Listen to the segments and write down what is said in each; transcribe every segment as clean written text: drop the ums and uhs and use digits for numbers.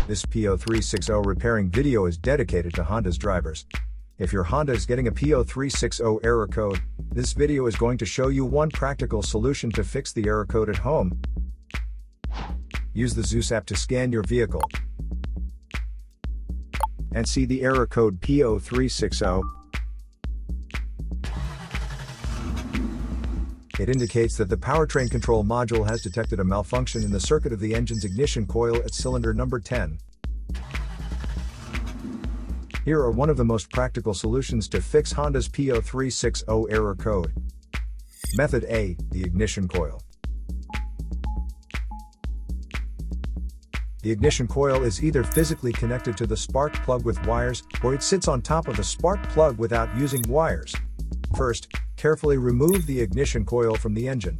This P0360 repairing video is dedicated to Honda's drivers. If your Honda is getting a P0360 error code, this video is going to show you one practical solution to fix the error code at home. Use the Zeus app to scan your vehicle and see the error code P0360. It indicates that the Powertrain Control Module has detected a malfunction in the circuit of the engine's ignition coil at cylinder number 10. Here are one of the most practical solutions to fix Honda's P0360 error code. Method A, the ignition coil. The ignition coil is either physically connected to the spark plug with wires, or it sits on top of the spark plug without using wires. First, carefully remove the ignition coil from the engine.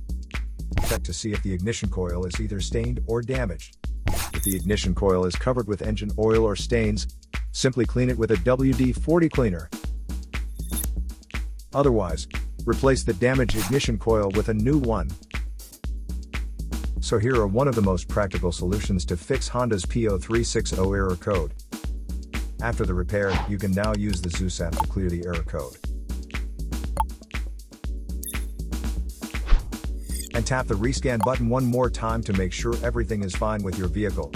Check to see if the ignition coil is either stained or damaged. If the ignition coil is covered with engine oil or stains, simply clean it with a WD-40 cleaner. Otherwise, replace the damaged ignition coil with a new one. So here are one of the most practical solutions to fix Honda's P0360 error code. After the repair, you can now use the Zeus app to clear the error code. And tap the rescan button one more time to make sure everything is fine with your vehicle.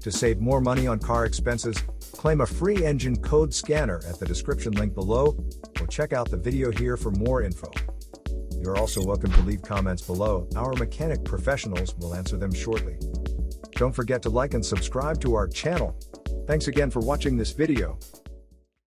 To save more money on car expenses, claim a free engine code scanner at the description link below, or check out the video here for more info. You're also welcome to leave comments below. Our mechanic professionals will answer them shortly. Don't forget to like and subscribe to our channel. Thanks again for watching this video.